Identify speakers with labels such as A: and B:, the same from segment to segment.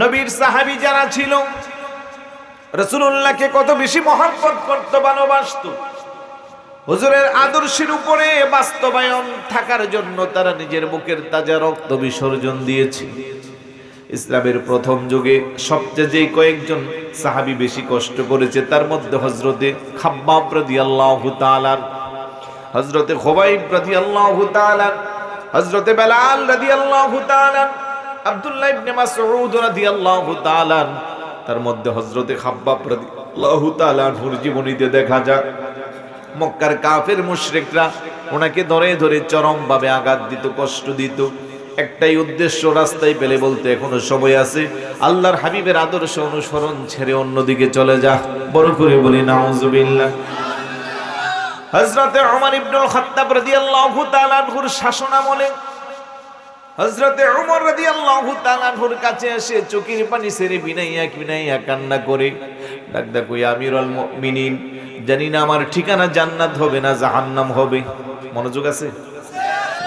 A: নবীর সাহাবী যারা ছিল রাসূলুল্লাহকে কত বেশি মহব্বত করত, ভালোবাসত। হুজুরের আদর্শের উপরে বাস্তবায়ন থাকার জন্য তারা নিজের বুকের তাজা রক্ত বিসর্জন দিয়েছে। ইসলামের প্রথম যুগে সবচেয়ে যে কয়েকজন সাহাবী বেশি কষ্ট করেছে তার মধ্যে হযরতে খাব্বাব রাদিয়াল্লাহু তাআলা, হযরতে খুবাইব রাদিয়াল্লাহু তাআলা, হযরতে বেলাল রাদিয়াল্লাহু তাআলা, আব্দুল্লাহ ইবনে মাসউদ রাদিয়াল্লাহু তাআলা। তার মধ্যে হযরতে খাব্বাব রাদিয়াল্লাহু তাআলা এর জীবনীতে দেখা যায় মক্কার কাফের মুশরিকরা ওনাকে ধরে ধরে চরমভাবে আঘাত দিত, কষ্ট দিত। একটাই উদ্দেশ্য, রাস্তায় পেলে বলতে এখনো সময় আছে, আল্লাহর হাবিবের আদর্শ অনুসরণ ছেড়ে অন্যদিকে চলে যা। বড় করে বলি নাউজুবিল্লাহ। হযরতে ওমর ইবনুল খাত্তাব রাদিয়াল্লাহু তাআলা আনহুর শাসনামলে হযরতে ওমর রাদিয়াল্লাহু তাআলা আনহুর কাছে এসে চোখের পানি ছেড়ে বিনাইয়া কান্না করে ডাক ডাক কই আমিরুল মুমিনিন, জানি না আমার ঠিকানা জান্নাত হবে না জাহান্নাম হবে। মনোযোগ আছে?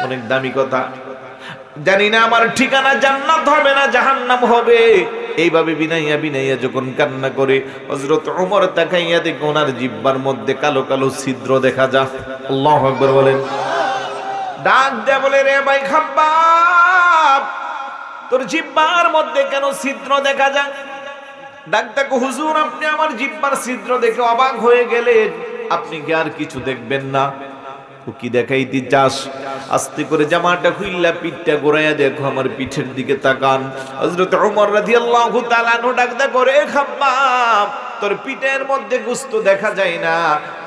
A: অনেক দামি কথা। জানি না আমার ঠিকানা জান্নাত হবে না জাহান্নাম হবে। এইভাবে বিনাইয়া যখন কান্না করে হযরত ওমর তাকাইয়া দেখে ওনার জিহ্বার মধ্যে কালো কালো ছিদ্র দেখা যায়। আল্লাহু আকবার বলেন। ডাক দেয়া বলে, রে ভাই খাব্বাব, তোর জিহ্বার মধ্যে কেন ছিদ্র দেখা যায়? ডাক দেখো, হুজুর আপনি আমার জিহ্বার ছিদ্র দেখে অবাক হয়ে গেলেন, আপনি কি আর কিছু দেখবেন না? ও কি দেখাইতে চাস? আস্তে করে জামাটা খুইল্লা পিঠটা গোড়াইয়া দেখো, আমার পিঠের দিকে তাকান। হযরত ওমর রাদিয়াল্লাহু তাআলা আনহু ডাক দেয়া করে, খাব্বাব তোর পিঠের মধ্যে গোশত দেখা যায় না,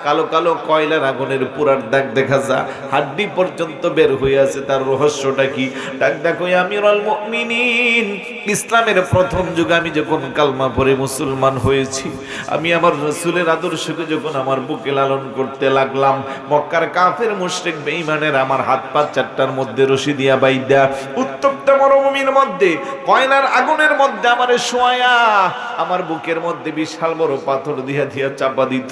A: কালো কালো কয়লার আগুনের পুরার দাগ দেখা যায়, হাড্ডি পর্যন্ত বের হয়ে আছে, তার রহস্যটা কি? ডাক দেখো আমিরুল মুমিনিন, ইসলামের প্রথম যুগে আমি যখন কালমা পড়ে মুসলমান হয়েছি, আমি আমার রাসূলের আদর্শকে যখন আমার বুকে লালন করতে লাগলাম, মক্কার কাফের মুশরিক বেঈমানের আমার হাত পা চারটার মধ্যে রশি দিয়া বাইদা উত্তপ্ত মরুভূমির মধ্যে কয়লার আগুনের মধ্যে আমারে শোয়া আমার বুকের মধ্যে বিশাল বড় পাথর দিয়া চাপা দিত।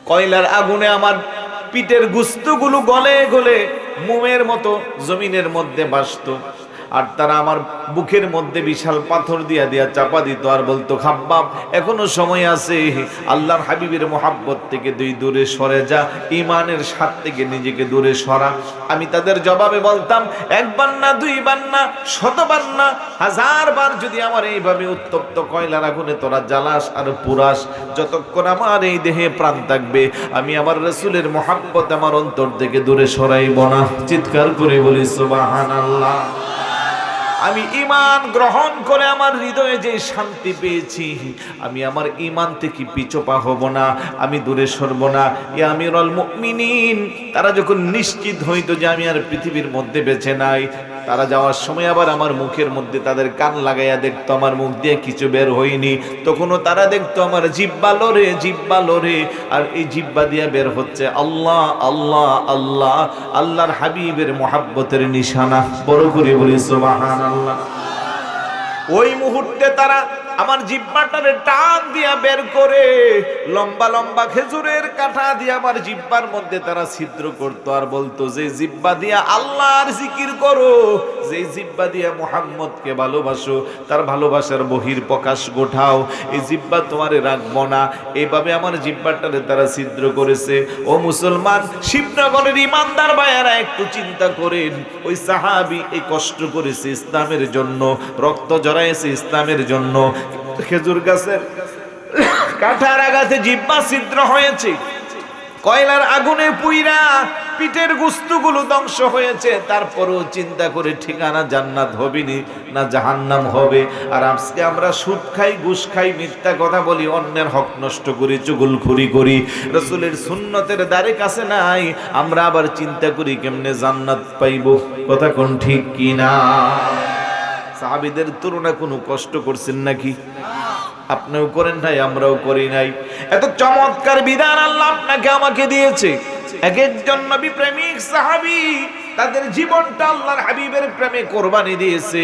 A: কয়লার আগুনে আমার পিঠের গোশতগুলো গলে গলে মোমের মতো জমিনের মধ্যে ভাসতো, আর তারা আমার বুকের মধ্যে বিশাল পাথর দিয়া চাপা দিত আর বলতো, খাব্বাব এখনো সময় আছে, আল্লাহর হাবিবের মোহাব্বত থেকে তুই দূরে সরে যা, ঈমানের স্বাদ থেকে নিজেকে দূরে সরা। আমি তাদের জবাবে বলতাম, একবার না দুইবার না শতবার না হাজারবার যদি আমার এইভাবে উত্তপ্ত কয়লার আগুনে তোরা জ্বালাস আর পুরাস, যতক্ষণ আমার এই দেহে প্রাণ থাকবে আমি আমার রাসূলের মোহাব্বত আমার অন্তর থেকে দূরে সরাইব না। চিৎকার করে বলি সুবহানাল্লাহ। আমি ঈমান গ্রহণ করে আমার হৃদয়ে যে শান্তি পেয়েছি, আমি আমার ঈমান থেকে পিছপা হব না, আমি দূরে সরব না। ইয়া আমিরুল মুমিনিন, তারা যখন নিশ্চিত হইতো যে আমি আর পৃথিবীর মধ্যে বেঁচে নাই, তারা যাওয়ার সময় আবার আমার মুখের মধ্যে তাদের কান লাগাইয়া দেখতো আমার মুখ দিয়ে কিছু বের হয়নি, তখনও তারা দেখতো আমার জিহ্বা লড়ে, আর এই জিহ্বা দিয়ে বের হচ্ছে আল্লাহ আল্লাহ আল্লাহ, আল্লাহর হাবিবের মোহাব্বতের নিশানা। বড় করে বলি সুবহানাল্লাহ। ওই মুহূর্তে তারা আমার জিহ্বাটারে টান দিয়া বের করে লম্বা লম্বা খেজুরের কাঁটা দিয়ে আমার জিহ্বার মধ্যে তারা ছিদ্র করতো আর বলতো, যে জিহ্বা দিয়া আল্লাহর জিকির করো, যে জিহ্বা দিয়া মুহাম্মদকে ভালোবাসো, তার ভালোবাসার বহির প্রকাশ ঘটাও, এই জিহ্বা তোমারে রাখবো না। এইভাবে আমার জিহ্বাটারে তারা ছিদ্র করেছে। ও মুসলমান, শিবনগরের ইমানদার ভাইয়েরা একটু চিন্তা করেন, ওই সাহাবী এই কষ্ট করেছে ইসলামের জন্য, রক্ত জড়াইছে ইসলামের জন্য, খেজুর গাছের কাঁঠার আঘাতে জিহ্বা ছিদ্র হয়েছে, কয়লার আগুনে পুইরা পিঠের গোশতগুলো ধ্বংস হয়েছে, তারপরেও চিন্তা করে ঠিকানা জান্নাত হবে না জাহান্নাম হবে। আর আজকে আমরা সুদ খাই, ঘুষ খাই, মিথ্যা কথা বলি, অন্যের হক নষ্ট করি, চুগলখুরি করি, রাসূলের সুন্নতের দ্বারে কাছে নাই, আমরা আবার চিন্তা করি কেমনে জান্নাত পাইব। কথা কোন ঠিক কিনা? সাহাবীদের তুলনা কোনো কষ্ট করছেন নাকি? আপনিও করেন নাই, আমরাও করি নাই। এত চমৎকার বিধান আল্লাহ আপনাকে আমাকে দিয়েছে। এক একজন নবী প্রেমিক সাহাবী তাদের জীবনটা আল্লাহর হাবিবের প্রেমে কোরবানি দিয়েছে।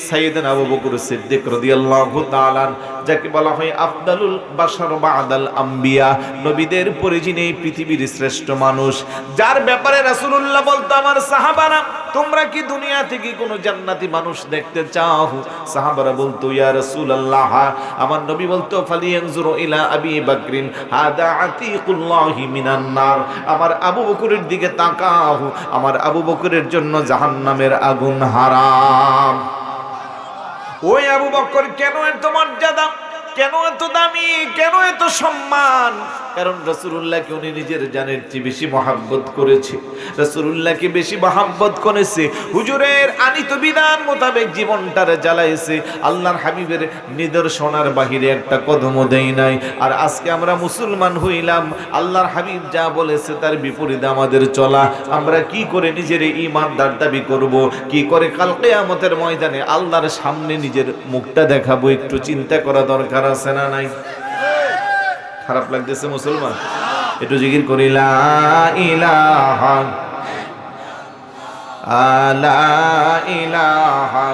A: সাইয়েদনা আবু বকর সিদ্দিক রাদিয়াল্লাহু তাআলা, যাকে বলা হয় আফদালুল বাশার বাদাল আম্বিয়া, নবীদের পরে যিনি পৃথিবীর শ্রেষ্ঠ মানুষ, যার ব্যাপারে রাসূলুল্লাহ বলতো, আমার সাহাবারা তোমরা কি দুনিয়া থেকে কোনো জান্নাতি মানুষ দেখতে চাও? সাহাবারা বলতো ইয়া রাসূলুল্লাহ, আমার নবী বলতো ফালিয়ানজুরু ইলা আবি বকরিন হাদা আতিকুল্লাহি মিনান নার, আমার আবু বকরের দিকে তাকাও, আমার আবু বকরের জন্য জাহান্নামের আগুন হারাম। ওই আবু বকর কেন এত মর্যাদা, কেন এত দামি, কেন এত সম্মান? কারণ রাসূলুল্লাহকে উনি নিজের জানের চেয়ে বেশি মহব্বত করেছে, রাসূলুল্লাহকে বেশি মহব্বত করেছে, হুজুরের আনিত বিধান মোতাবেক জীবনটারে জ্বালাইছে, আল্লাহর হাবিবের নিদর্শনার বাহিরে একটা কদমও দেয় নাই। আর আজকে আমরা মুসলমান হইলাম, আল্লাহর হাবিব যা বলেছে তার বিপরীতে আমাদের চলা। আমরা কি করে নিজের ঈমানদার দাবি করব? কি করে কাল কিয়ামতের ময়দানে আল্লাহর সামনে নিজের মুখটা দেখাবো? একটু চিন্তা করা দরকার আছে না নাই? খারাপ লাগতেছে মুসলমান? একটু জিকির করি লা ইলাহা লা ইলাহা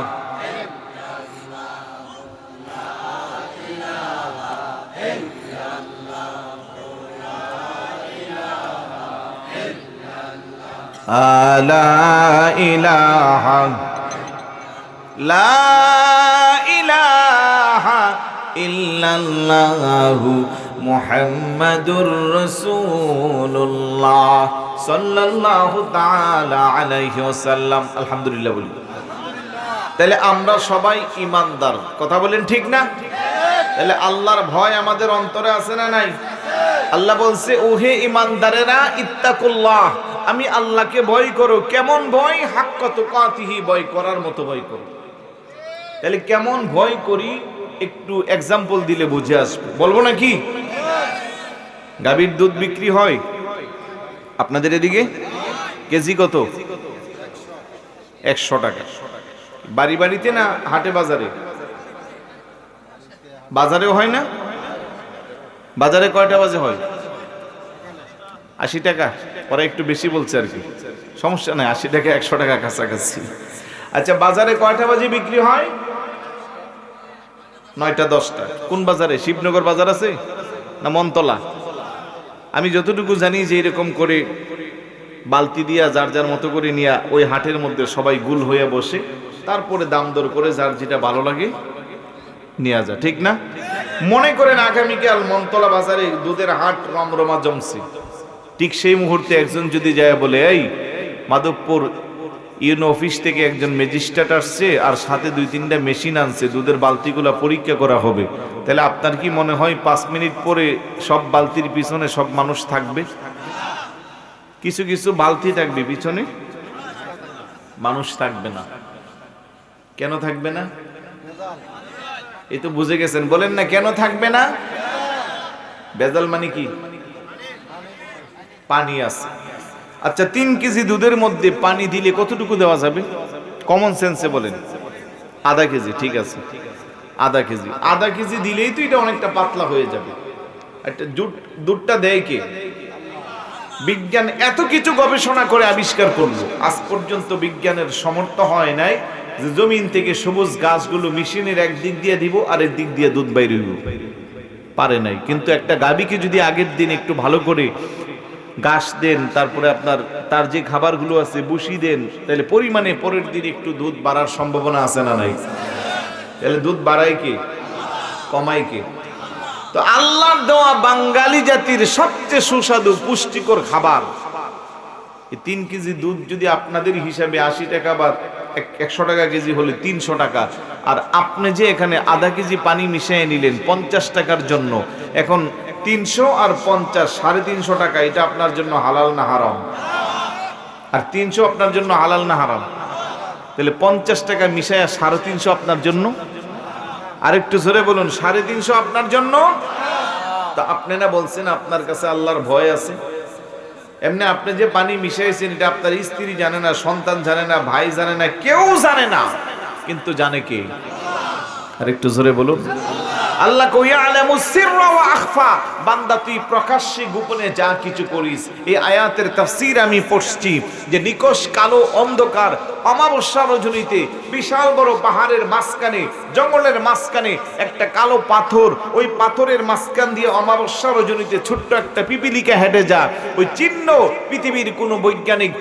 A: লা ইলাহা লা ইলাহা ইল্লাল্লাহু মুহাম্মাদুর রাসূলুল্লাহ সাল্লাল্লাহু তাআলা আলাইহি ওয়াসাল্লাম। আলহামদুলিল্লাহ বলি। তাহলে আমরা সবাই ঈমানদার, কথা বলেন ঠিক না? তাহলে আল্লাহর ভয় আমাদের অন্তরে আছে না নাই? আল্লাহ বলছে ওহে ঈমানদারেরা ইত্তাকুল্লাহ, আমি আল্লাহকে ভয় করো। কেমন ভয়? হাক্কা তুকাতিহি, ভয় করার মতো ভয় করো। তাহলে কেমন ভয় করি একটু এক্সাম্পল দিলে বুঝে আসবে। বলবো নাকি? গাভীর দুধ বিক্রি হয় আপনাদের এদিকে কেজি কত? 100 টাকা। বাড়ি বাড়িতে না হাটে বাজারে? বাজারেও হয় না? বাজারে কয়টা বাজে হয়? 80 টাকা। ওরা একটু বেশি বলছে আর কি, সমস্যা নাই, 80 টাকা 100 টাকা কাছাকাছি। আচ্ছা, বাজারে কয়টা বাজে বিক্রি হয়? 9টা 10টা। কোন বাজারে? শিবনগর বাজার আছে না মনতলা? আমি যতটুকু জানি যে এরকম করে বালতি দিয়া যার যার মতো করে নিয়ে ওই হাটের মধ্যে সবাই গুল হয়ে বসে, তারপরে দাম দর করে যার যেটা ভালো লাগে নিয়ে যায়, ঠিক না? মনে করেন আগামীকাল মনতলা বাজারে দুধের হাট রমরমা জমছে, ঠিক সেই মুহূর্তে একজন যদি যায় বলে এই মাধবপুর ইউনো অফিস থেকে একজন ম্যাজিস্ট্রেট আসছে আর সাথে 2-3টা মেশিন আনছে, দুধের বালতিগুলো পরীক্ষা করা হবে, তাহলে আপনার কি মনে হয় 5 মিনিট পরে সব বালতির পিছনে সব মানুষ থাকবে? কিছু কিছু বালতি থাকবে, পিছনে মানুষ থাকবে না। কেন থাকবে না? এই তো বুঝে গেছেন, বলেন না কেন থাকবে না? ভেজাল মানে কি? পানি আছে। আচ্ছা, 3 কেজি দুধের মধ্যে পানি দিলে কতটুকু দেওয়া যাবে? কমন সেন্সে বলেন। আধা কেজি, ঠিক আছে, আধা কেজি। আধা কেজি দিলেই তো এটা অনেকটা পাতলা হয়ে যাবে। একটা দুধটা দেয় কে? বিজ্ঞান এত কিছু গবেষণা করে আবিষ্কার করলো, আজ পর্যন্ত বিজ্ঞানের সমর্থ হয় নাই যে জমিন থেকে সবুজ গাছগুলো মেশিনের একদিক দিয়ে দিব আর একদিক দিয়ে দুধ বাইরে হইব, পারে নাই। কিন্তু একটা গাভীকে যদি আগের দিন একটু ভালো করে ঘাস দেন, তারপরে আপনার তার যে খাবারগুলো আছে বসি দেন, তাহলে পরিমাণে পরের দিন একটু দুধ বাড়ার সম্ভাবনা আছে না নাই? তাহলে দুধ বাড়ায় কে, কমায় কে? তো আল্লাহর দেওয়া বাঙালি জাতির সবচেয়ে সুস্বাদু পুষ্টিকর খাবার এই 3 কেজি দুধ যদি আপনাদের হিসাবে 80 টাকা বা 100 টাকা কেজি হলে 300 টাকা, আর আপনি যে এখানে আধা কেজি পানি মিশিয়ে নিলেন 50 টাকার জন্য, এখন 300 আর 50 350 টাকা, এটা আপনার জন্য হালাল না হারাম? আর 300 আপনার জন্য হালাল না হারাম? তাহলে 50 টাকা মিশায়া 350 আপনার জন্য। আরেকটু জোরে বলুন, 350 আপনার জন্য। তা আপনি না বলছেন আপনার কাছে আল্লাহর ভয় আছে? এমনি আপনি যে পানি মিশাইছেন এটা আপনার স্ত্রী জানে না, সন্তান জানে না, ভাই জানে না, কেউ জানে না, কিন্তু জানে কে? আরেকটু জোরে বলুন। আল্লাহ কইয়া আলামুস সিররা ওয়া আখফা, বান্দা তুই প্রকাশ্যে গোপনে যা কিছু করিস। এই আয়াতের তাফসীর আমি পড়ছি যে নিকষ কালো অন্ধকার অমাবস্যা রজনীতে বিশাল বড় পাহাড়ের মাঝখানে, জঙ্গলের মাঝখানে একটা কালো পাথর, ওই পাথরের মাঝখান দিয়ে অমাবস্যা রজনীতে ছোট্ট একটা পিপিলিকা হেঁটে যা, ওই চিহ্ন পৃথিবীর কোনো বৈজ্ঞানিক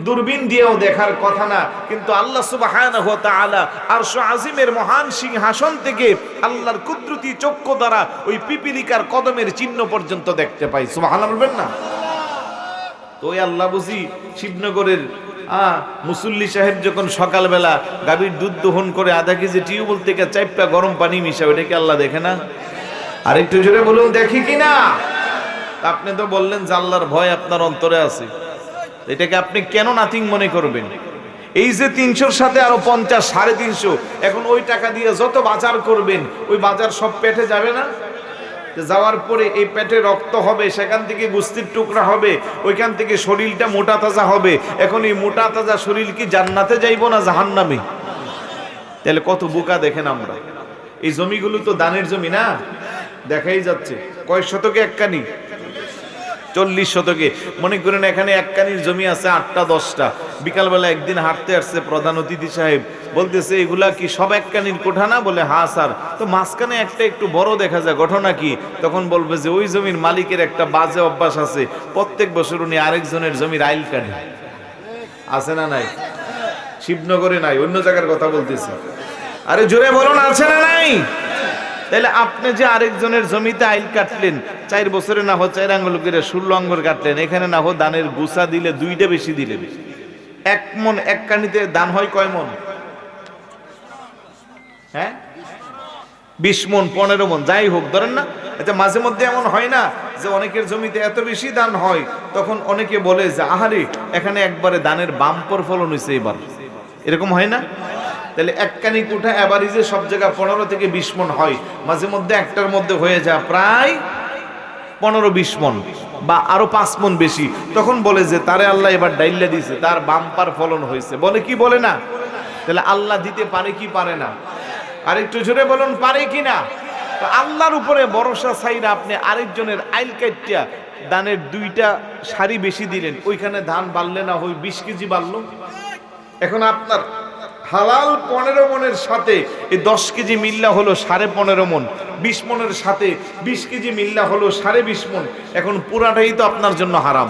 A: দূরবীন দিয়েও দেখার কথা না, কিন্তু আল্লাহ সুবহানাহু ওয়া তাআলা আরশ আজিমের মহান সিংহাসন থেকে আল্লাহর কুদরতি চক্ষু দ্বারা ওই পিপিলিকার কদমের চিহ্ন পর্যন্ত দেখতে পাই। সুবহানাল্লাহ বলবেন না? তো ওই আল্লাহ বুঝি শিবনগরের মুসল্লি সাহেব যখন সকালবেলা গাভীর দুধ দহন করে আধা কেজি টিউবওয়েল থেকে চাইপা গরম পানি মিশাবে, এটা কি আল্লাহ দেখে না? আর একটু জোরে বলুন, দেখি কিনা? আপনি তো বললেন যে আল্লাহর ভয় আপনার অন্তরে আছে, এটাকে আপনি কেন নাথিং মনে করবেন? এই যে 300-র সাথে আরো 50, 350, এখন ওই টাকা দিয়ে যত বাজার করবেন ওই বাজার সব পেটে যাবে না? যাওয়ার পরে এই পেটে রক্ত হবে, সেখান থেকে গোস্তির টুকরা হবে, ওইখান থেকে শরীরটা মোটা তাজা হবে। এখন এই মোটা তাজা শরীর কি জান্নাতে যাইবো না জাহান্নামে? তাহলে কত বোকা দেখেন আমরা। এই জমিগুলো তো দানের জমি না, দেখাই যাচ্ছে। কয় শতকে এককানি? 40 শতকে। মনে করেন এখানে এককানির জমি আছে 8টা 10টা। বিকালবেলা একদিন হাঁটতে আসছে প্রধান অতিথি সাহেব, বলতেছে এগুলা কি সব এককানির কোঠা না? বলে হ্যাঁ স্যার। তো মাঝখানে একটা একটু বড় দেখা যায়, ঘটনা কি? তখন বলবে যে ওই জমির মালিকের একটা বাজে অভ্যাস আছে, প্রত্যেক বছর উনি আরেকজনের জমির আইল কাটে। আছে না নাই? শিবনগরে নাই, অন্য জায়গার কথা বলতেছি। আরে জোরে বলুন, আছে না নাই? তাহলে আপনি যে আরেকজনের জমিতে আইল কাটলেন, 4 বছরে না হয় 4 আঙ্গুল করে 16 আঙ্গুল কাটলেন, এখানে না হয় দানের গুছা দিলে 2টা বেশি দিলেন। 1 মন এক কানিতে দান হয় কয় মন? হ্যাঁ, 20 মন, 15 মন, যাই হোক ধরেন না। আচ্ছা, মাঝে মধ্যে এমন হয় না যে অনেকের জমিতে এত বেশি দান হয়, তখন অনেকে বলে যে আহারে এখানে একবারে দানের বাম্পার ফলন হয়েছে এবার, এরকম হয় না? তাহলে এককানি কোঠা এভারেজে সব জায়গা 15 থেকে 20 মন হয়, মাঝে মধ্যে একটার মধ্যে হয়ে যায় প্রায় 15-20 মন বা আরো 5 মন বেশি। তখন বলে যে তারে আল্লাহ এবার ডাইল্লা দিয়েছে, তার বাম্পার ফলন হয়েছে। বলে কি বলে না? তাহলে আল্লাহ দিতে পারে কি পারে না? আর একটু জোরে বলুন, পারে কি না? তো আল্লাহর উপরে ভরসা ছাইরা আপনি আরেকজনের আইল কাটিয়া দানের 2টা সারি বেশি দিলেন, ওইখানে ধান বাড়লে না হয় 20 কেজি বাড়লো। এখন আপনার হালাল 15 মনের সাথে এই 10 কেজি মিল্লা হলো 15.5 মন, 20 মনের সাথে 20 কেজি মিল্লা হলো 20.5 মন। এখন পুরাটাই তো আপনার জন্য হারাম।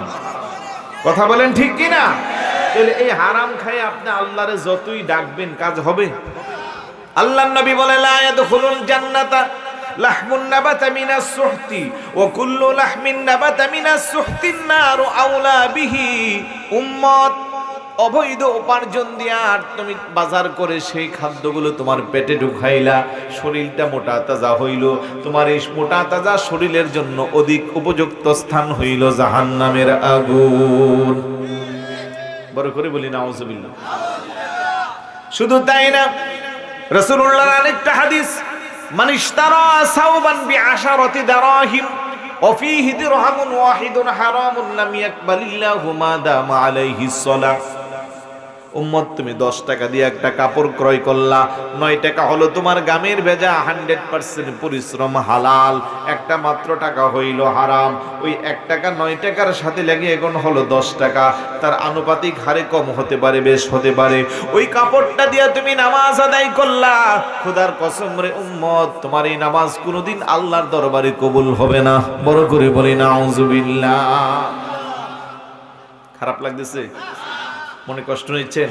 A: কথা বলেন ঠিক কি না? তাহলে এই হারাম খায় আপনি আল্লাহরে যতই ডাকবেন কাজ হবে? আল্লাহর নবী বলে লা ইয়াদখুলুল জান্নাতা লাহমুন নাবাতা মিনাস সুহতি ওয়া কুল্লু লাহমিন নাবাতা মিনাস সুহতিন নারু আওলা বিহি। উম্মত, অবৈধ উপার্জন দিয়া আর তুমি বাজার করে সেই খাদ্যগুলো তোমার পেটে ঢুকাইলা, শরীরটা মোটা তাজা হইল, তোমার এই মোটা তাজা শরীরের জন্য অধিক উপযুক্ত স্থান হইল জাহান্নামের আগুন। বড় করে বলি নাউজুবিল্লাহ। শুধু তাই না, রাসূলুল্লাহর আরেকটা হাদিস, মান ইশতারা সাওবান বিআশারাতি দারাহিম ওয়া ফীহি দিরহামুন ওয়াহিদুন হারামুন লাম ইয়াকবালিল্লাহু মা দামা আলাইহিস সালাহ। উম্মত, তুমি 10 টাকা দিয়ে একটা কাপড় ক্রয় করলা, 9 টাকা হলো তোমার গামের ভেজা 100% পরিশ্রম হালাল, একটা মাত্র টাকা হইল হারাম। ওই 1 টাকা 9 টাকার সাথে লেগে এখন হলো 10 টাকা, তার আনুপাতিক হারে কম হতে পারে, বেশ হতে পারে। ওই কাপড়টা দিয়ে তুমি নামাজ আদায় করলা, খোদার কসম রে উম্মত, তোমার এই নামাজ কোনোদিন আল্লাহর দরবারে কবুল হবে না। বড় করে বলি নাউজুবিল্লাহ। খারাপ লাগতেছে? মনে কষ্ট নিচ্ছেন?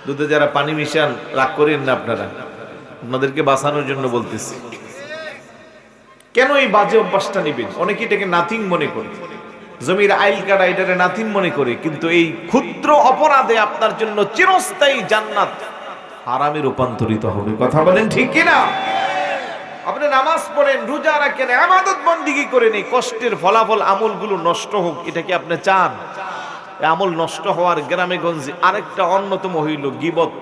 A: দুধে যারা পানি মিশান রাগ করেন না আপনারা, আপনাদেরকে বাঁচানোর জন্য বলতেছি। কেন এই বাজে অভ্যাসটা নিবেন? অনেকে এটাকে নাথিং মনে করে, জমির আইল কাটা এটাকে নাথিং মনে করে, কিন্তু এই ক্ষুদ্র অপরাধে আপনার জন্য চিরস্থায়ী জান্নাত হারামে রূপান্তরিত হবে। কথা বলেন ঠিক কিনা? আপনি নামাজ পড়েন, রোজা রাখেন, ইবাদত বন্দেগী করেন, এই কষ্টের ফলাফল আমলগুলো নষ্ট হোক, এটা কি আপনি চান? আমল নষ্ট হওয়ার গ্রামে গঞ্জে আরেকটা অন্যতম হইল গীবত।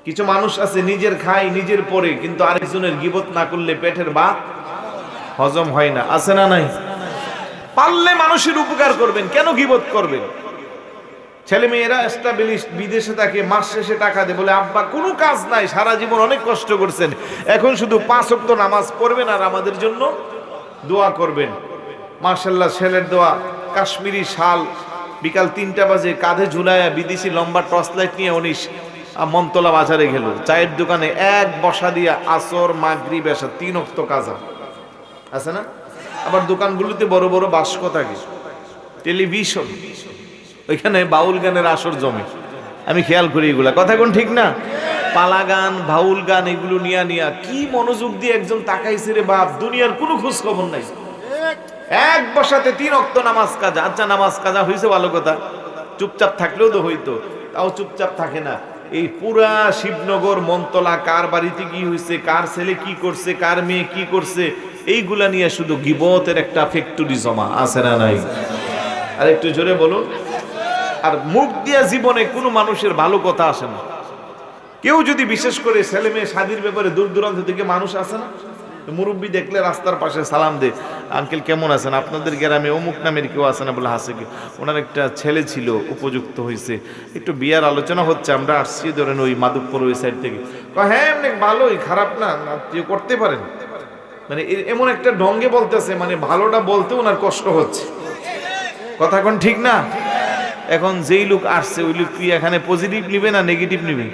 A: কিছু মানুষ আছে নিজের খায় নিজের পরে, কিন্তু আরেকজনের গীবত না করলে পেটের ভাত হজম হয় না। আছে না নাই? পারলে মানুষের উপকার করবেন, কেন গীবত করবেন? ছেলে মেয়েরা এস্টাবলিশ বিদেশে থাকে, মাস শেষে টাকা দেয়, বলে আব্বা কোনো কাজ নাই, সারা জীবন অনেক কষ্ট করছেন, এখন শুধু 5 ওয়াক্ত নামাজ পড়বেন আর আমাদের জন্য দোয়া করবেন। মাশাআল্লাহ, ছেলের দোয়া, কাশ্মীরি শাল, বিকাল 3টা বাজে কাঁধে ঝুলাইয়া বিদেশি লম্বা টর্চ লাইট নিয়ে 19 মমতলা বাজারে গেল, চায়ের দোকানে এক বসা দিয়া আসর মাগরিব এশা 3 ওয়াক্ত কাজা আছে না। আবার দোকানগুলোতে বড় বড় বাস্ক থাকে, টেলিভিশন, ওইখানে বাউল গানের আসর জমে। আমি খেয়াল করি এগুলা, কথা কোন ঠিক না? পালা গান, বাউল গান, এগুলো নিয়া কি মনোযোগ দিয়ে একজন তাকাইছে রে বাপ, দুনিয়ার কোনো খোঁজ খবর নাই। এক বসাতে 3 ওয়াক্ত নামাজ কাজা। আচ্ছা, নামাজ কাজা হয়েছে ভালো কথা, চুপচাপ থাকলেও তো হইতো, তাও চুপচাপ থাকে না। এই পুরা শিবনগর মন্তলা কার বাড়িতে কি হয়েছে, কার ছেলে কি করছে, কার মেয়ে কি করছে, এইগুলা নিয়ে শুধু গিবতের একটা ফ্যাক্টরি জমা আছে না নাই? আর একটু জোরে বলুন। আর মুখ দিয়া জীবনে কোনো মানুষের ভালো কথা আসে না। কেউ যদি বিশেষ করে ছেলে মেয়ে শাদীর ব্যাপারে দূর দূরান্ত থেকে মানুষ আসে না, মুরব্বী দেখলে রাস্তার পাশে সালাম দে, আঙ্কেল কেমন আছেন, আপনাদের গ্রামে অমুক নামের কেউ আছে না, বলে হাসে কি, ওনার একটা ছেলে ছিল উপযুক্ত হয়েছে, একটু বিয়ার আলোচনা হচ্ছে, আমরা আসছি ধরেন ওই মাধবপুর ওই সাইড থেকে। হ্যাঁ এমনি ভালোই, খারাপ না, তুই করতে পারেন, মানে এমন একটা ঢঙ্গে বলতেছে, মানে ভালোটা বলতে ওনার কষ্ট হচ্ছে, কথা কোন ঠিক না? এখন যেই লোক আসছে ওই লোক কি এখানে পজিটিভ নিবে না নেগেটিভ নিবে?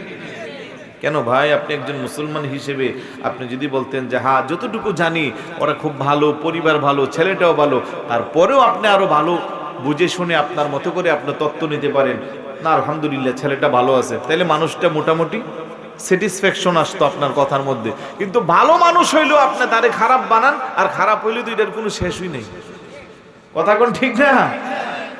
A: কেন ভাই, আপনি একজন মুসলমান হিসেবে আপনি যদি বলতেন যে হ্যাঁ যতটুকু জানি ওরা খুব ভালো, পরিবার ভালো, ছেলেটাও ভালো, তারপরেও আপনি আরো ভালো বুঝে শুনে আপনার মতো করে আপনি তত্ত্ব নিতে পারেন, না আলহামদুলিল্লাহ ছেলেটা ভালো আছে, তাহলে মানুষটা মোটামুটি স্যাটিসফ্যাকশন আসতো আপনার কথার মধ্যে। কিন্তু ভালো মানুষ হইলেও আপনি তারে খারাপ বানান, আর খারাপ হইলে তো এটার কোনো শেষই নেই, কথা কোন ঠিক না?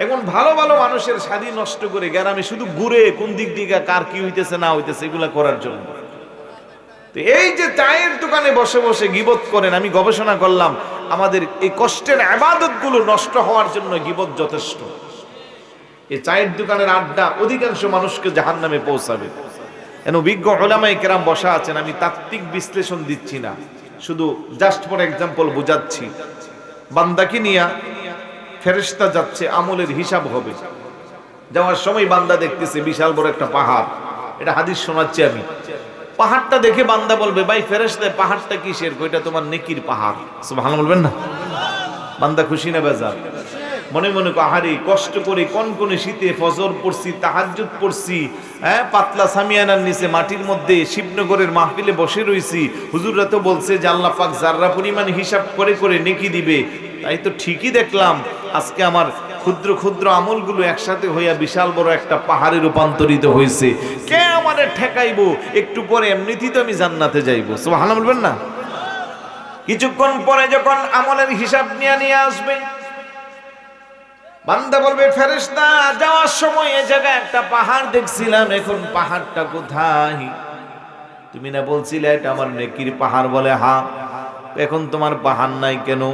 A: এখন ভালো ভালো মানুষের শাদী নষ্ট করে গ্রামে শুধু ঘুরে কোন দিক দিকে কার কি হইতেছে না হইতেছে এগুলা করার জন্য। তো এই যে চায়ের দোকানে বসে বসে গীবত করেন, আমি গবেষণা করলাম আমাদের এই কষ্টের ইবাদত গুলো নষ্ট হওয়ার জন্য গীবত যথেষ্ট। এই চায়ের দোকানের আড্ডা অধিকাংশ মানুষকে জাহান্নামে পৌঁছাবে। অভিজ্ঞ উলামায়ে কেরাম বসা আছেন, আমি তাত্ত্বিক বিশ্লেষণ দিচ্ছি না, শুধু জাস্ট ফর এক্সাম্পল বুঝাচ্ছি। বান্দাকে নিয়ে ফেরেশতা যাচ্ছে, আমলের হিসাব হবে, যাওয়ার সময় বান্দা দেখতেছে বিশাল বড় একটা পাহাড়, এটা হাদিস শোনাচ্ছি আমি। পাহাড়টা দেখে বান্দা বলবে ভাই ফেরেশতা পাহাড়টা কিসের? কইটা তোমার নেকির পাহাড়। সুবহানাল্লাহ বলবেন না? বান্দা খুশি না বেজার? মনে মনে আহারে কষ্ট করে কনকনে শীতে ফজর পড়ছি, তাহাজ্জুদ পড়ছি, হ্যাঁ পাতলা সামিয়ানার নিচে মাটির মধ্যে শিবনগরের মাহফিলে বসে রইছি, হুজুররা তো বলছে যে আল্লাহ পাক যাররা পরিমাণ হিসাব করে করে নেকি দিবে, তাই তো ঠিকই দেখলাম আজকে আমার ক্ষুদ্র ক্ষুদ্র আমলগুলো একসাথে হইয়া বিশাল বড় একটা পাহাড়ে রূপান্তরিত হয়েছে, কে আমারে ঠেকাইবো? একটু পরে এমনিতেই তো আমি জান্নাতে যাইবো। সুবহানাল্লাহ বলবেন না? কিছুক্ষণ পরে যখন আমলের হিসাব নিয়ে আসবে, বান্দা বলবে ফেরেশতা যাওয়ার সময় এই জায়গায় একটা পাহাড় দেখছিলাম, এখন পাহাড়টা কোথায়? তুমি না বলছিলে এটা আমার নেকির পাহাড়? বলে হ্যাঁ। এখন তোমার পাহাড় নাই কেন?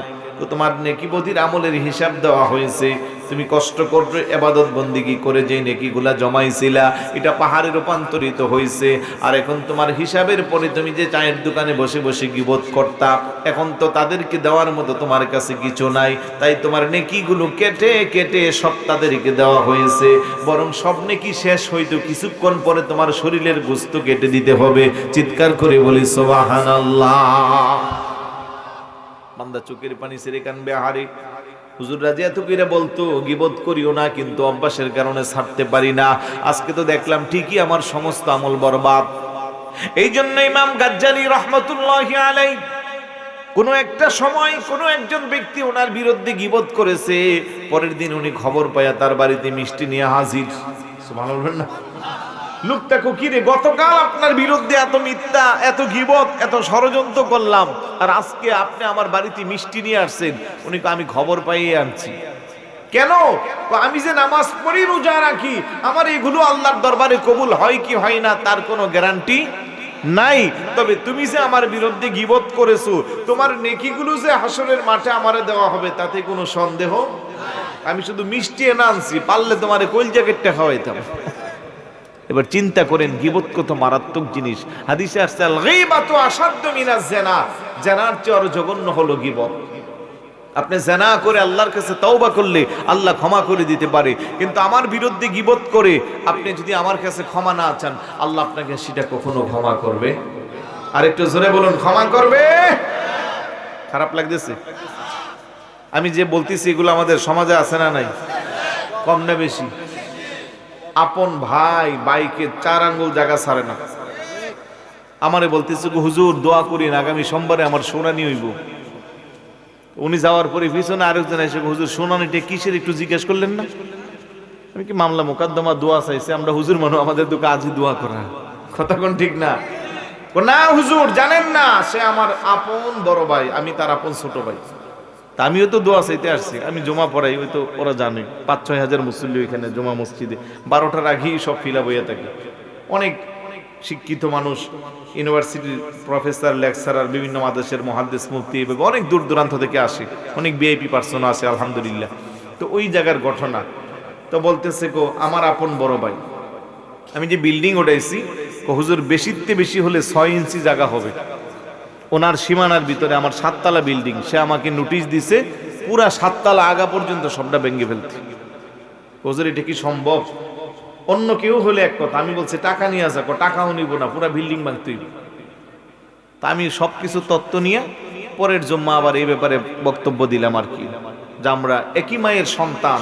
A: তোমার নেকিবতীর আমলের হিসাব দেওয়া হয়েছে, তুমি কষ্ট করে ইবাদত বন্দেগী করে যে নেকিগুলা জমাইছিলা এটা পাহাড়ে রূপান্তরিত হয়েছে, আর এখন তোমার হিসাবের পরে তুমি যে চায়ের দোকানে বসে বসে গীবত করতা, এখন তো তাদেরকে দেওয়ার মতো তোমার কাছে কিছু নাই, তাই তোমার নেকিগুলো কেটে কেটে সব তাদেরকে দেওয়া হয়েছে, বরং সব নেকি শেষ হইতো কিছুক্ষণ পরে তোমার শরীরের গোশত কেটে দিতে হবে। চিৎকার করে বলি সুবহানাল্লাহ। বান্দা চোখের পানি ছেড়ে কানবে, আহারে হুজুর রাজি এত কইরা বলতো গীবত করিও না, কিন্তু অভ্যাসের কারণে ছাড়তে পারি না, আজকে তো দেখলাম ঠিকই আমার সমস্ত আমল বরবাদ। এই জন্য ইমাম গাজ্জালী রাহমাতুল্লাহি আলাইহি কোন একটা সময় কোন একজন ব্যক্তি ওনার বিরুদ্ধে গীবত করেছে, পরের দিন উনি খবর পায়া তার বাড়িতে মিষ্টি নিয়ে হাজির। সুবহানাল্লাহ না? লোকটাকে কি রে, গতকাল আপনার বিরুদ্ধে এত মিথ্যা, এত গীবত, এত ষড়যন্ত্র করলাম, আর আজকে আপনি আমার বাড়িতে মিষ্টি নিয়ে আসছেন। উনি আমি খবর পাইয়ে আনছি। কেন? আমি যে নামাজ পড়ি, রোজা রাখি, আমার এগুলো আল্লাহর দরবারে কবুল হয় কি হয় না তার কোনো গ্যারান্টি নাই, তবে তুমি যে আমার বিরুদ্ধে গীবত করেছো, তোমার নেকিগুলো যে হাসরের মাঠে আমারে দেওয়া হবে তাতে কোনো সন্দেহ। আমি শুধু মিষ্টি এনে আনছি, পারলে তোমারে কলজা কেটে খাওয়াইতাম। এবার চিন্তা করেন গীবত কত মারাত্মক জিনিস। হাদিসে আসছে আল গীবাতু আশাদ্দু মিনাজ জিনা, জিনার চেয়ে আরো জঘন্য হলো গীবত। আপনি জেনা করে আল্লাহর কাছে তওবা করলে আল্লাহ ক্ষমা করে দিতে পারে, কিন্তু আমার বিরুদ্ধে গীবত করে আপনি যদি আমার কাছে ক্ষমা না চান, আল্লাহ আপনাকে সেটা কখনো ক্ষমা করবে? আর একটু জোরে বলুন, ক্ষমা করবে? খারাপ লাগতেছে আমি যে বলতেছি, এগুলো আমাদের সমাজে আছে না নাই? কম না বেশি? আপন ভাই বাইকে 4 আঙ্গুল জায়গা ছাড়ে না। আমারে বলতেছে, হুজুর দোয়া করিন, আগামী সোমবারে আমার শুনানি হইব। উনি যাওয়ার পরে পিছনে আরেকজন এসে, হুজুর শুনানিটা কিসের একটু জিজ্ঞেস করলেন না? আমি কি মামলা মোকদ্দমা দোয়া চাইছে? আমরা হুজুর মানুষ, আমাদের তো কাজই দোয়া করা। কথা কোন ঠিক না? না হুজুর জানেন না, সে আমার আপন বড় ভাই, আমি তার আপন ছোট ভাই। তা আমিও তো দোয়া চাইতে আসছি, আমি জমা পড়াই, ওই তো ওরা জানে 5-6 হাজার মুসল্লি ওইখানে জমা মসজিদে, 12টার আগেই সব ফিলাপ হইয়া থাকে। অনেক শিক্ষিত মানুষ, ইউনিভার্সিটির প্রফেসর, লেকচারার, বিভিন্ন মাদ্রাসার মুহাদ্দিস, মুফতি, অনেক দূর দূরান্ত থেকে আসে, অনেক ভিআইপি পার্সন আছে আলহামদুলিল্লাহ। তো ওই জায়গার ঘটনা তো বলতেছে, গো আমার আপন বড় ভাই, আমি যে বিল্ডিং উঠাইছি, হুজুর বেশিতে বেশি হলে 6 ইঞ্চি জায়গা হবে ওনার সীমানার ভিতরে, আমার 7 তলা বিল্ডিং। সে আমাকে নোটিশ দিছে পুরা 7 তলা আগা পর্যন্ত সবটা ভেঙে ফেলতে। হুজুর এটা কি সম্ভব? অন্য কেউ হলে এক কথা, আমি বলছি টাকা নিয়ে আসা, টাকাও নিব না, পুরা বিল্ডিং ভাঙতেই। তা আমি সবকিছু তত্ত্ব নিয়ে পরের জম্মা আবার এই ব্যাপারে বক্তব্য দিলাম আর কি, যে আমরা একই মায়ের সন্তান,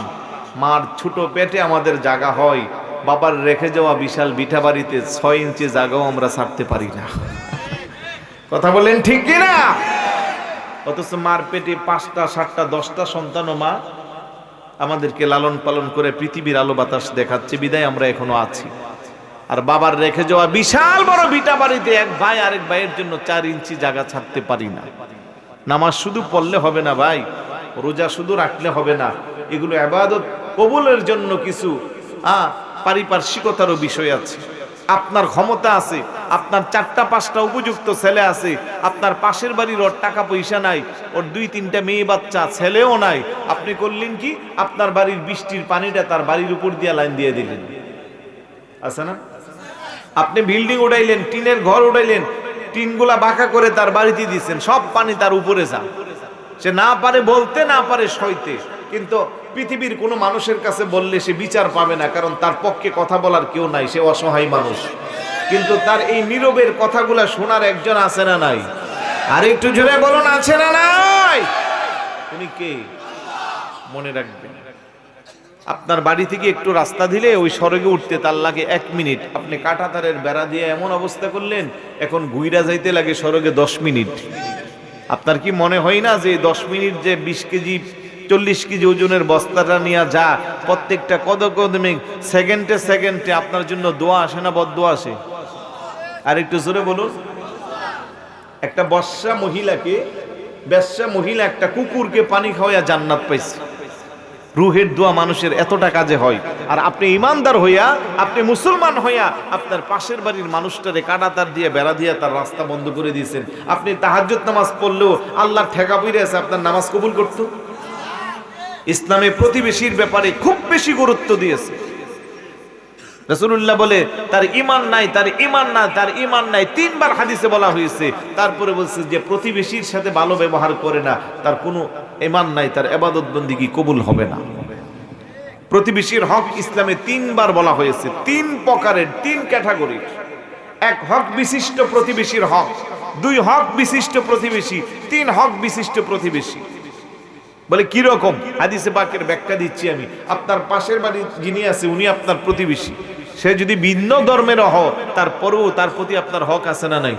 A: মার ছোট পেটে আমাদের জায়গা হয়, বাবার রেখে যাওয়া বিশাল বিঠা বাড়িতে 6 ইঞ্চি জায়গাও আমরা ছাড়তে পারি না। কথা বলেন ঠিক কিনা? অথচ মার পেটে 5টা 7টা 10টা সন্তানও মা আমাদেরকে লালন পালন করে পৃথিবীর আলো বাতাস দেখাচ্ছে, বিদায় আমরা এখনো আছি। আর বাবার রেখে যাওয়া বিশাল বড় বিটা বাড়িতে এক ভাই আরেক ভাইয়ের জন্য 4 ইঞ্চি জায়গা ছাড়তে পারি না। নামাজ শুধু পড়লে হবে না ভাই, রোজা শুধু রাখলে হবে না, এগুলো ইবাদত কবুলের জন্য কিছু পারিপার্শ্বিকতারও বিষয় আছে। আপনার ক্ষমতা আছে, আপনার 4টা 5টা উপযুক্ত ছেলে আছে, আপনার পাশের বাড়ির ওর টাকা পয়সা নাই, ওর 2-3টা মেয়ে বাচ্চা, ছেলেও নাই, আপনি করলেন কি, আপনার বাড়ির বৃষ্টির পানিটা তার বাড়ির উপর দিয়ে লাইন দিয়ে দিলেন, আছে না? আপনি বিল্ডিং উঠাইলেন, টিনের ঘর উঠাইলেন, টিনগুলা বাঁকা করে তার বাড়িতে দিয়েছেন, সব পানি তার উপরে যা। সে না পারে বলতে, না পারে সইতে, কিন্তু পৃথিবীর কোনো মানুষের কাছে বললে সে বিচার পাবে না, কারণ তার পক্ষে কথা বলার কেউ নাই, সে অসহায় মানুষ। কিন্তু তার এই নীরবের কথাগুলা শোনার একজন আছে না নাই? আর একটু জোরে বলুন, আছে না নাই? উনি কে? মনে রাখবেন, আপনার বাড়ি থেকে একটু রাস্তা দিলে ওই সড়কে উঠতে তার লাগে 1 মিনিট। আপনি কাঁটাতারের বেড়া দিয়ে এমন অবস্থা করলেন, এখন ঘুইরা যাইতে লাগে সড়কে 10 মিনিট। আপনার কি মনে হয় না যে 10 মিনিট যে 20 কেজি 40 কেজি ওজনের বস্তাটা নিয়ে যা, প্রত্যেকটা কদমে সেকেন্ডে সেকেন্ডে আপনার জন্য দোয়া আসে না বদদোয়া আসে? আর একটু জোরে বলুন। একটা বেশ্যা মহিলা একটা কুকুরকে পানি খাওয়াইয়া জান্নাত পাইছে। রুহের দোয়া মানুষের এতটা কাজে হয়। আর আপনি ইমানদার হইয়া, আপনি মুসলমান হইয়া আপনার পাশের বাড়ির মানুষটারে কাঁটাতার দিয়ে বেড়া দিয়ে তার রাস্তা বন্ধ করে দিয়েছেন। আপনি তাহাজ্জুদ নামাজ পড়লেও আল্লাহর ঠেকা পইরা আছে, আপনার নামাজ কবুল করতো? ইসলামে প্রতিবেশীর ব্যাপারে খুব বেশি গুরুত্ব দিয়েছে। রাসূলুল্লাহ বলে তার ঈমান নাই, তার ঈমান নাই, তার ঈমান নাই, 3 বার হাদিসে বলা হয়েছে। তারপরে বলছে যে প্রতিবেশীর সাথে ভালো ব্যবহার করে না, তার কোনো ঈমান নাই, তার ইবাদত বন্দেগী কবুল হবে না। প্রতিবেশীর হক ইসলামে 3 বার বলা হয়েছে, 3 প্রকারের, 3 ক্যাটাগরির। 1 হক বিশিষ্ট প্রতিবেশীর হক, 2 হক বিশিষ্ট প্রতিবেশী, 3 হক বিশিষ্ট প্রতিবেশী। বলে কি রকম? হাদিসে পাকের ব্যাখ্যা দিচ্ছি আমি। আপনার পাশের বাড়ি যিনি আছে উনি আপনার প্রতিবেশী, সে যদি ভিন্ন ধর্মের হয় তারপরেও তার প্রতি আপনার হক আছে না নাই?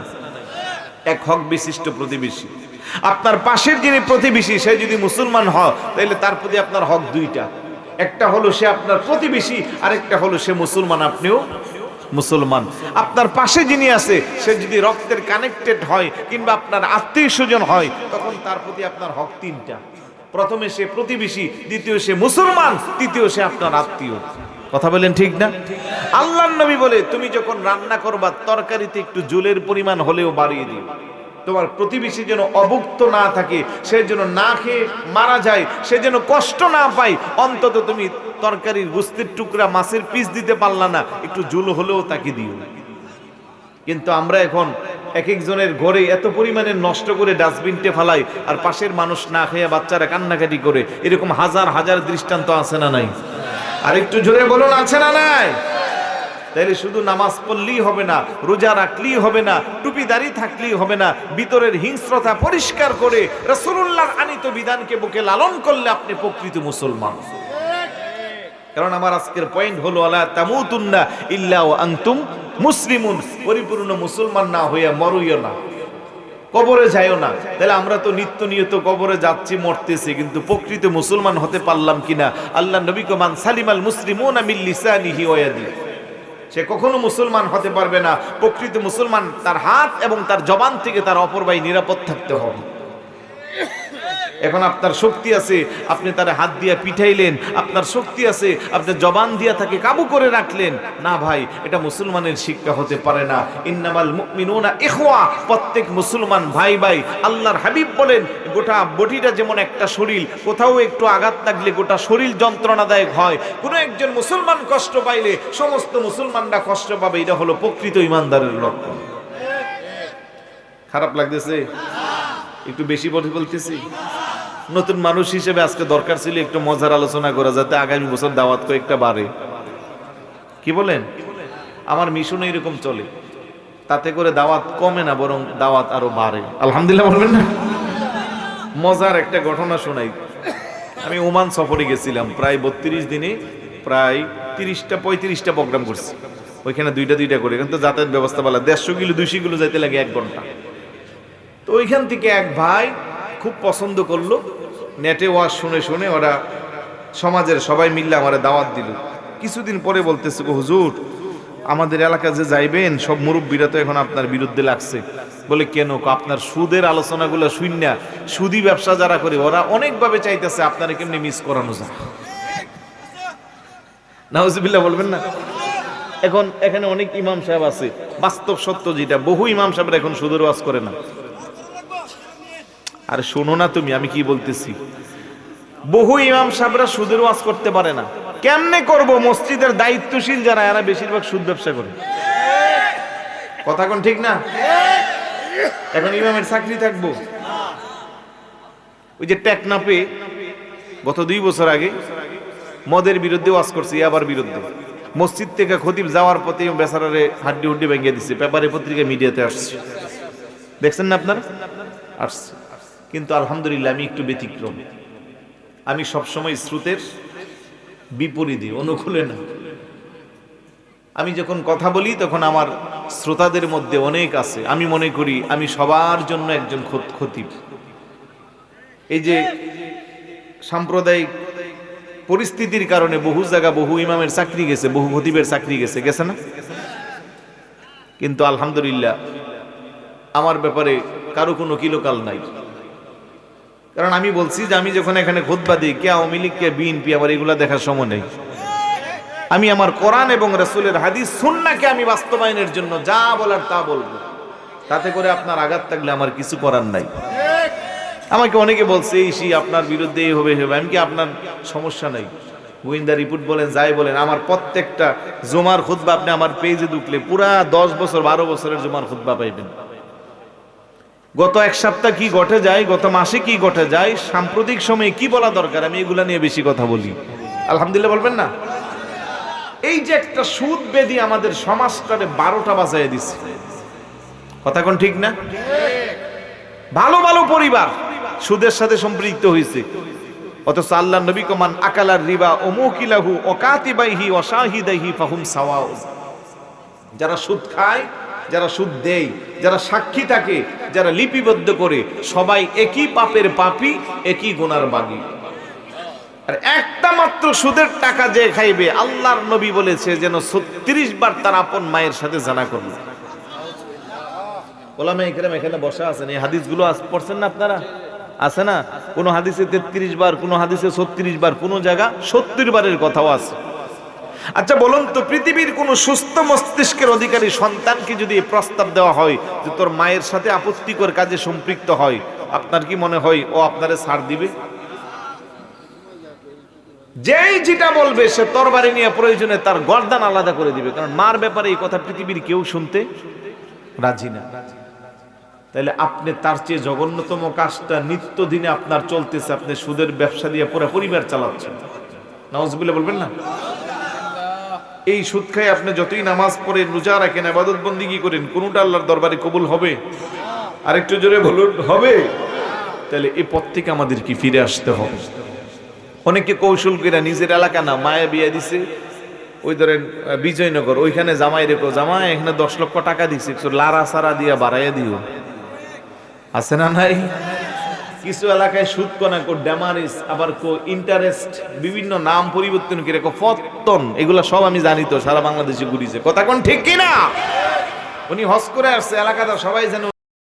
A: 1 হক বিশিষ্ট প্রতিবেশী। আপনার পাশের যিনি প্রতিবেশী সে যদি মুসলমান হয় তাহলে তার প্রতি আপনার হক 2টা। একটা হলো সে আপনার প্রতিবেশী, আরেকটা হলো সে মুসলমান, আপনিও মুসলমান। আপনার পাশে যিনি আছে সে যদি রক্তের কানেক্টেড হয় কিংবা আপনার আত্মীয় স্বজন হয়, তখন তার প্রতি আপনার হক 3টা। প্রথমে সে প্রতিবেশী, দ্বিতীয় সে মুসলমান, তৃতীয় সে আপনার আত্মীয়। কথা বলেন ঠিক না? আল্লাহর নবী বলে তুমি যখন রান্না করবা তরকারিতে একটু জলের পরিমাণ হলেও বাড়িয়ে দিও, তোমার প্রতিবেশী যেন অভুক্ত না থাকে, সে যেন না খেয়ে মারা যায়, সে যেন কষ্ট না পায়। অন্তত তুমি তরকারির গোস্তের টুকরা, মাছের পিস দিতে পারলা না, একটু জল হলেও তাকে দিও। কিন্তু আমরা এখন এক একজনের ঘরে এত পরিমাণে নষ্ট করে ডাস্টবিনটে ফালায়, আর পাশের মানুষ না খেয়ে বাচ্চারা কান্নাকাটি করে। এরকম হাজার হাজার দৃষ্টান্ত আছে না নাই? আর একটু জোরে বলুন, আছে না নাই? তাইলে শুধু নামাজ পড়লেই হবে না, রোজা রাখলেই হবে না, টুপিদারি থাকলেই হবে না, ভিতরের হিংস্রতা পরিষ্কার করে রাসূলুল্লাহর আনিত বিধানকে বুকে লালন করলে আপনি প্রকৃত মুসলমান। কারণ আমার আজকের পয়েন্ট হলো আলা তামুতুন্না ইল্লা ওয়া আনতুম মুসলিমুন। পরিপূর্ণ মুসলমান না হইয়া মরুইও না, কবরে যাইও না। তাহলে আমরা তো নিত্য নিয়ত কবরে যাচ্ছি, মরতেছি, কিন্তু প্রকৃত মুসলমান হতে পারলাম কিনা? আল্লাহ নবী কো মান সালিমাল মুসলিমুনা মিন লিসানিহি ওয়া ইয়াদিহি, সে কখনো মুসলমান হতে পারবে না। প্রকৃত মুসলমান তার হাত এবং তার জবান থেকে তার অপর ভাই নিরাপদ থাকতে হবে। এখন আপনার শক্তি আছে, আপনি তার হাত দিয়ে পিঠাইলেন, আপনার শক্তি আছে, আপনি জবান দিয়ে তাকে কাবু করে রাখলেন না, ভাই, এটা মুসলমানের শিক্ষা হতে পারে না। ইন্নামাল মুমিনুনা ইখওয়া, প্রত্যেক মুসলমান ভাই ভাই। আল্লাহর হাবিব বলেন, গোটা বডিটা যেমন একটা শরীর, কোথাও একটু আঘাত লাগলে গোটা শরীর যন্ত্রণাদায়ক হয়। কোনো একজন মুসলমান কষ্ট পাইলে সমস্ত মুসলমানরা কষ্ট পাবে। এটা হলো প্রকৃত ইমানদারের লক্ষণ। খারাপ লাগতেছে? একটু বেশি বলতেছি। নতুন মানুষ হিসেবে আজকে দরকার ছিল একটু মজার আলোচনা করা, যাতে আগামী বছর দাওয়াত কয়েকটা বাড়ে। কি বলেন? আমার মিশনে এরকম চলে, তাতে করে দাওয়াত কমে না, বরং দাওয়াত আরো বাড়ে। আলহামদুলিল্লাহ বলবেন না? মজার একটা ঘটনা শোনাই। আমি ওমান সফরে গেছিলাম, প্রায় 32 দিনে প্রায় 30-35টা প্রোগ্রাম করছি। ওইখানে দুইটা করে, কিন্তু যাতায়াত ব্যবস্থা বলা 150 কিলো 200 কিলো যাইতে লাগে 1 ঘন্টা। তো ওইখান থেকে এক ভাই খুব পছন্দ করলো, নেটে ওয়াজ শুনে শুনে ওরা সমাজের সবাই মিললে আমার দাওয়াত দিল। কিছুদিন পরে বলতেছে, হুজুর, আমাদের এলাকা যে যাইবেন সব মুরব্বীরা তো এখন আপনার বিরুদ্ধে লাগছে। বলে, কেন? আপনার সুদের আলোচনাগুলো শুননা, সুদি ব্যবসা যারা করে ওরা অনেকভাবে চাইতেছে আপনারা কেমনি মিস করানো যায়। নাউজুবিল্লাহ বলবেন না? এখন এখানে অনেক ইমাম সাহেব আছে, বাস্তব সত্য যেটা, বহু ইমাম সাহেবরা এখন সুদের ওয়াজ করে না। আর শোনো না তুমি, আমি কি বলতেছি, বহু ইমাম সাহেবরা সুদের ওয়াজ করতে পারে না। কেমনে করব? মসজিদের দায়িত্বশীল যারা, এরা বেশিরভাগ সুদ ব্যবসা করে। কথা কোন ঠিক না? এখন ইমামের চাকরি থাকবো? ওই যে টেকনাফে গত 2 বছর আগে মদের বিরুদ্ধে ওয়াজ করছে, ইয়াবার বিরুদ্ধে। মসজিদ থেকে খতিব যাওয়ার পথে বেচারারে হাড্ডি হুড্ডি ভেঙে দিচ্ছে, পেপারে পত্রিকা মিডিয়াতে আসছে, দেখছেন না আপনারা? আসছে। কিন্তু আলহামদুলিল্লাহ আমি একটু ব্যতিক্রম। আমি সবসময় স্রোতের বিপরীতে, অনুকূলে না। আমি যখন কথা বলি তখন আমার শ্রোতাদের মধ্যে অনেক আছে, আমি মনে করি আমি সবার জন্য একজন খতিব। এই যে সাম্প্রদায়িক পরিস্থিতির কারণে বহু জায়গা বহু ইমামের চাকরি গেছে, বহু খতিবের চাকরি গেছে না? কিন্তু আলহামদুলিল্লাহ আমার ব্যাপারে কারো কোনো কিলোকাল নাই। কারণ আমি বলছি যে আমি যখন এখানে খুতবা দিই, কে আওয়ামী লীগ কে বিএনপি, আমার এগুলা দেখার সময় নেই। আমি আমার কোরআন এবং রাসূলের হাদিস সুন্নাহকে আমি বাস্তবায়নের জন্য যা বলার তা বলবো। তাতে করে আপনার আঘাত থাকলে আমার কিছু করার নাই। আমাকে অনেকে বলছে, এই আপনার বিরুদ্ধে এই হবে। আমি কি, আপনার সমস্যা নাই, গোয়েন্দা রিপোর্ট বলেন, যাই বলেন, আমার প্রত্যেকটা জুমার খুতবা আপনি আমার পেজে ঢুকলে পুরা 10 বছর 12 বছরের জুমার খুতবা পাইবেন। গত 1 সপ্তাহ কি ঘটে যায়, গত মাসে কি ঘটে যায়, সাম্প্রতিক সময়ে কি বলা দরকার, আমি এগুলা নিয়ে বেশি কথা বলি। আলহামদুলিল্লাহ বলবেন না? এই যে একটা সুদ বেদি আমাদের সমাজটারে 12টা বাজায় দিচ্ছে। কথা কোন ঠিক না? ভালো ভালো পরিবার সুদের সাথে সম্পৃক্ত হয়েছে, অথচ আল্লাহর নবী কমান আকালার রিবা ও মুকিলাহু ও কাতিবাইহি ও শাহিদাইহি ফাহুম সাওয়াউ। যারা সুদ খায়, যারা সুদ দেয়, যারা সাক্ষী থাকে, যারা লিপিবদ্ধ করে, সবাই একই পাপের পাপী, একই গুনার বাগী। আর একটা মাত্র সুদের টাকা যে খাইবে, আল্লাহর নবী বলেছে যেন 36 বার তার আপন মায়ের সাথে জানা করবে। ওলামা ইকরাম এখানে বসা আছেন, এই হাদিসগুলো পড়ছেন না আপনারা? আছে না? কোন হাদিসে 33 বার, কোন হাদিসে 36 বার, কোন জায়গা 70 বারের কথাও আছে। আচ্ছা বলুন তো, পৃথিবীর কোন সুস্থ মস্তিষ্কের অধিকারী সন্তানকে যদি প্রস্তাব দেওয়া হয় যে তোর মায়ের সাথে আপত্তিকর কাজে সম্পৃক্ত হয়, আপনার কি মনে হয় ও আপনারে ছাড় দিবে? যেই যেটা বলবে সে তরবারি নিয়ে প্রয়োজনে তার গর্দান আলাদা করে দিবে। কারণ মার ব্যাপারে এই কথা পৃথিবীর কেউ শুনতে রাজি না। তাহলে আপনি তার চেয়ে জঘন্যতম কাজটা নিত্যদিনে আপনার চলতেছে, আপনি সুদের ব্যবসা দিয়ে পুরো পরিবার চালাচ্ছেন। নাউজুবিল্লাহ বলবেন না? এই সুদ খাই আপনি যতই নামাজ পড়েন, রোজা রাখেন, ইবাদত বন্দেগী করেন, কোনটা আল্লাহর দরবারে কবুল হবে? আরেকটু জোরে বলুন, হবে? তাহলে এই পথ থেকে আমাদের কি ফিরে আসতে হবে। অনেকে কৌশল করে নিজের এলাকা না মায়া বিয়ে দিছে, ওই ধরেন বিজয়নগর, ওইখানে জামাই রেখো, জামাই এখানে 10 লক্ষ টাকা দিচ্ছে, একটু লারা সারা দিয়া বাড়াইয়া দিও। আছে না নাই? কিছু এলাকায় সুদ কোনা কো ড্যামারিস, আবার কো ইন্টারেস্ট, বিভিন্ন নাম পরিবর্তন করে কো ফত্তন, এগুলা সব আমি জানি তো, সারা বাংলাদেশে ঘুরিছে। কথা কোন ঠিক কিনা? উনি হজ করে আসছে, এলাকাটা সবাই জানে